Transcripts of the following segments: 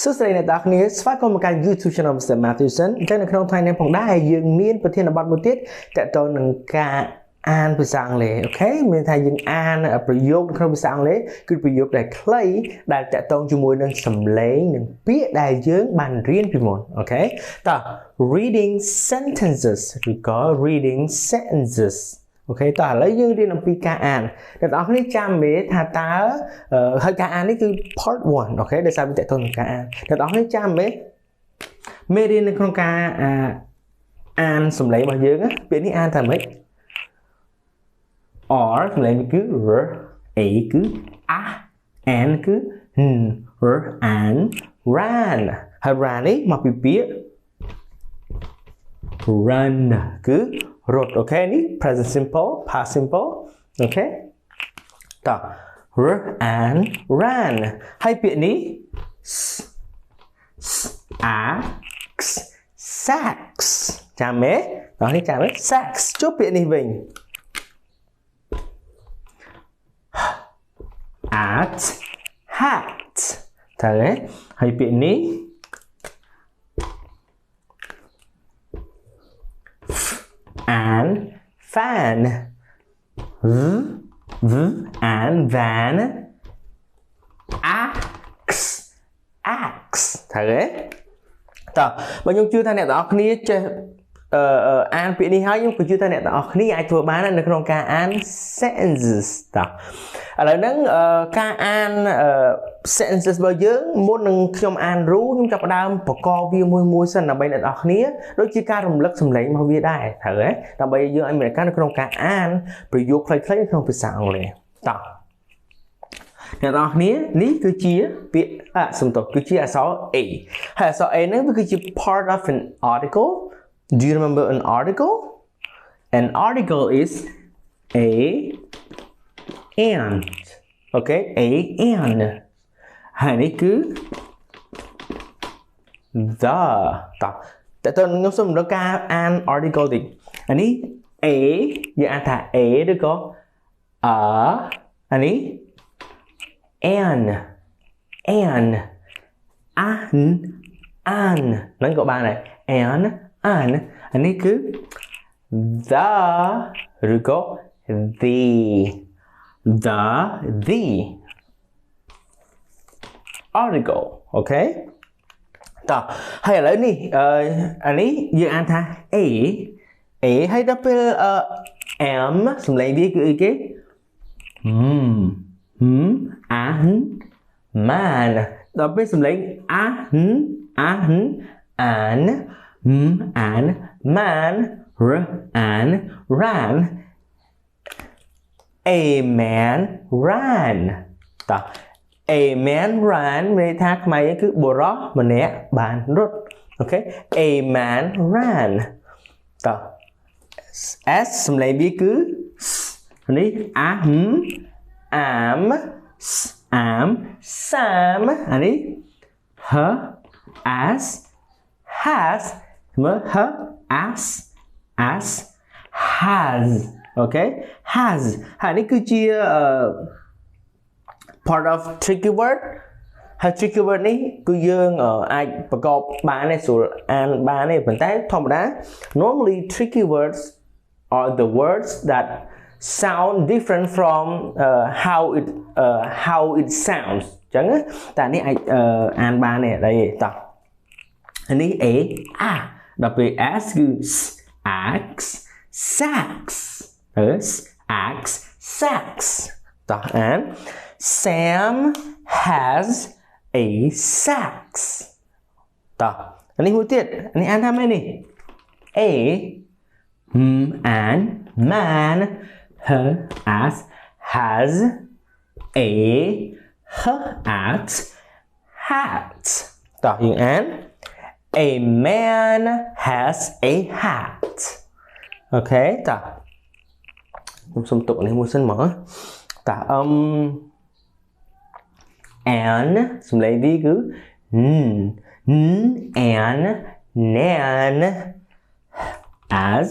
សួស្តីអ្នកទាំងអស់គ្នាស្វាគមន៍មកកាន់ YouTube channel Mr. Matthewson អញ្ចឹងនៅក្នុងថ្ងៃនេះផងដែរយើងមានប្រធានបទមួយទៀតទាក់ទងនឹងការអានភាសាអង់គ្លេសអូខេមានថាយើងអានប្រយោគក្នុងភាសាអង់គ្លេសគឺប្រយោគដែលខ្លីដែលទាក់ទងជាមួយនឹងសំឡេងនិងពាក្យដែលយើងបានរៀនពីមុនអូខេតោះ reading sentences ឬក៏ reading sentences អូខេតោះឥឡូវយើងរៀនអំពីការអានអ្នកទាំងអស់គ្នាចាំមេថាតើហើយការអាននេះគឺ part 1អូខេដែលសារវាទាក់ទងនឹងការអានអ្នកទាំងអស់គ្នាចាំមេរៀននៅក្នុងការអានសំឡេងរបស់យើងពាក្យនេះអានថាម៉េច R សំឡេងគឺ R A គឺ A N គឺ N R An ran ហើយ ran នេះមកពីពាក្យ run គឺរត់អូខេនេះ present simple past simple អូខេតោះ R An ran ហើយពាក្យនេះ Axe sacks ចាំទេដល់នេះចាំទេ sacks ជួបពាក្យនេះវិញat hat តើហើយពាក្យនេះ an fan an van axe តើតើបើខ្ញុំជឿថាអ្នកទាំងអស់គ្នាចេះអានពាក្យនេះហើយខ្ញុំក៏ជឿថាអ្នកទាំងអស់គ្នាអាចធ្វើបាននៅក្នុងការអាន sentences តើឥឡូវហ្នឹងការអាន sentences របស់យើងមុននឹងខ្ញុំអាន rule ខ្ញុំចាប់ផ្ដើមបង្កវាមួយសិនដើម្បីអ្នកទាំងអស់គ្នាដូចជាការរំលឹកសំឡេងរបស់វាដែរត្រូវទេដើម្បីយើងឲ្យមានឱកាសនៅក្នុងការអានប្រយោគខ្លីៗនៅក្នុងភាសាអង់គ្លេសតោះអ្នកទាំងអស់គ្នានេះគឺជាពាក្យសំទោសគឺជាអក្សរ A ហើយអក្សរ A ហ្នឹងវាគឺជា part of an article. Do you remember an article? An article is a and. Okay, a and. ហើយនេះគឺ the តើតើខ្ញុំសូមរកការអាន article តិចអានេះ a យើងអានថា a ឬក៏ អានេះ and an ហ្នឹងក៏បានដែរ an អានេះគឺ the ឬក៏ the article អូខេតោះហើយឥឡូវនេះអានេះយើងអានថា a ហើយដល់ពេល am សំឡេងវាគឺអីគេman ដល់ពេលសំឡេងan man ran a man ran តោះ a man ran មានន័យថាខ្មែរគឺបុរសម្នាក់បានរត់អូខេ a man ran តោះ s សំឡេងវាគឺនេះ am sam អានេះ her as has មើល her as has អូខេ has ហើយនេះគឺជា part of tricky word ហើយ tricky word នេះគឺយើងអាចប្រកបបានទេស្រួលអានបានទេប៉ុន្តែធម្មតា normally tricky words are the words that sound different from how it sounds អញ្ចឹងតែនេះអាចអានបានទេអីតោះនេះ a ដល់ពេល s គឺ axe sacks axe sacks តោះអាន Sam has a sacks តោះនេះមួយទៀតនេះអានថាម៉េចនេះ a an man her as has a her at hat តោះយើងអាន a man has a hat អូខេតោះខ្ញុំសុំទុកនេះមួយសិនមកតោះan សំឡេងវាគឺ an nan as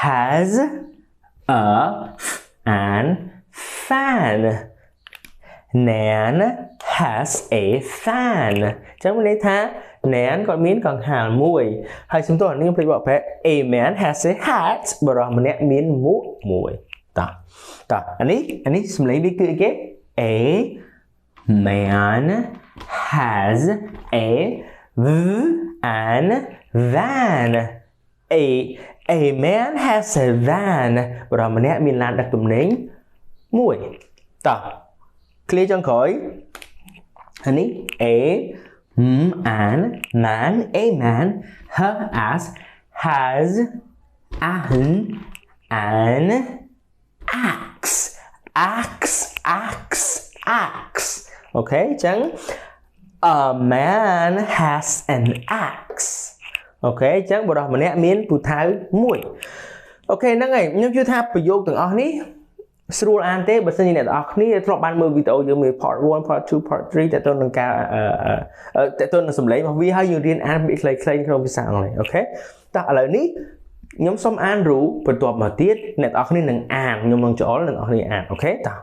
has an fan Nan has a fan ចឹងមានន័យថា Nan គាត់មានកង្ហារមួយហើយសំទោសអានេះភ្លេចបកប្រែ A man has a hat បរិះម្នាក់មានមួកមួយតោះអានេះសំឡេងវាគឺអីគេ A man has a van a man has a van បរិះម្នាក់មានឡានដឹកទំនិញមួយតោះ clear ចុងក្រោយអានេះ A man a man has an axe អូខេអញ្ចឹង a man has an axe អូខេអញ្ចឹងបរិះម្នាក់មានពូថៅមួយអូខេហ្នឹងហើយខ្ញុំជឿថាប្រយោគទាំងអស់នេះស្រួលអានទេបើសិនជាអ្នកទាំងអស់គ្នាធ្លាប់បានមើលវីដេអូយើងមាន part 1 part 2 part 3 តើតើនឹងការតើតើនឹងសម្លេងរបស់វាហើយយើងរៀនអានពាក្យខ្លីៗក្នុងភាសាអង់គ្លេសអូខេតោះឥឡូវនេះខ្ញុំសូមអានរូបបន្ទាប់មកទៀតអ្នកទាំងអស់គ្នានឹងអានខ្ញុំនឹងចូលអ្នកទាំងអស់គ្នាអានអូខេតោះ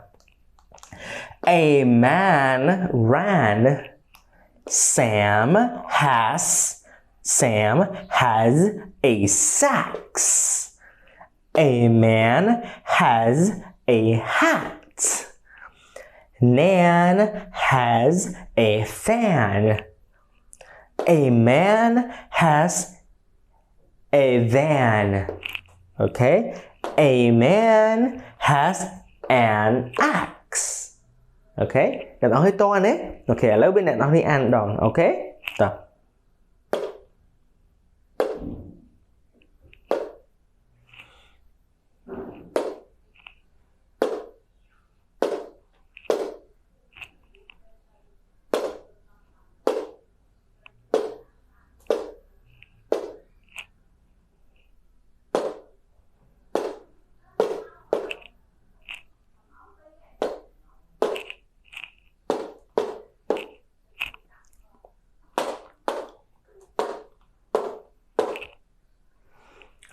A man ran Sam has a sax A man has a hat Nan has a fan A man has a van okay A man has an axe okay អ្នកនរឲ្យតអានេះអូខេឥឡូវពេលអ្នកនរនេះអានម្ដងអូខេតោះ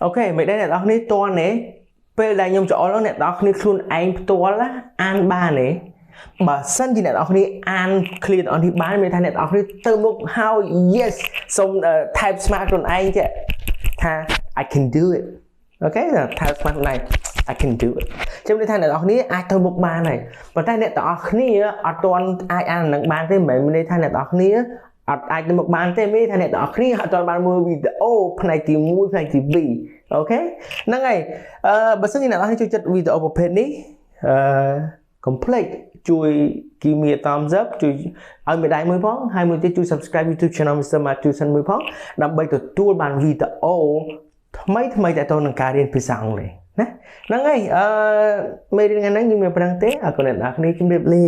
អូខេមិនដែរអ្នកនរនេះតនេះពេលដែលខ្ញុំចូលដល់អ្នកនរគ្នាខ្លួនឯងផ្ទាល់អានបានទេបើសិនជាអ្នកនរគ្នាអាន clear អ្នកនរនេះបានមានថាអ្នកនរគ្នាទៅមុខហើយ yes សូម type smart ខ្លួនឯងចេះថា I can do it អូខេ type smart ខ្លួនឯង I can do it ចាំន័យថាអ្នកនរគ្នាអាចទៅមុខបានហើយប៉ុន្តែអ្នកទាំងអស់គ្នាអត់ទាន់អាចអាននឹងបានទេមិនមែនមានន័យថាអ្នកទាំងអស់គ្នាអត់អាចទៅមុខបានទេមានថាអ្នកទាំងអស់គ្នាអត់ទាន់បានមើលវីដេអូផ្នែកទី1ផ្នែកទី2អូខេហ្នឹងហើយបើសិនជាអ្នកទាំងអស់គ្នាចូលចិត្តវីដេអូប្រភេទនេះcomplete ជួយ give me a thumbs up ជួយឲ្យមេដៃមួយផងហើយមួយទៀតជួយ subscribe YouTube channel Mr. Matthewson មួយផងដើម្បីទទួលបានវីដេអូថ្មីៗទាក់ទងនឹងការរៀនភាសាអង់គ្លេសណាហ្នឹងហើយមេរៀនថ្ងៃនេះយើងមានប៉ុណ្្នឹងទេអរគុណអ្នកទាំងអស់គ្នាជម្រាបលា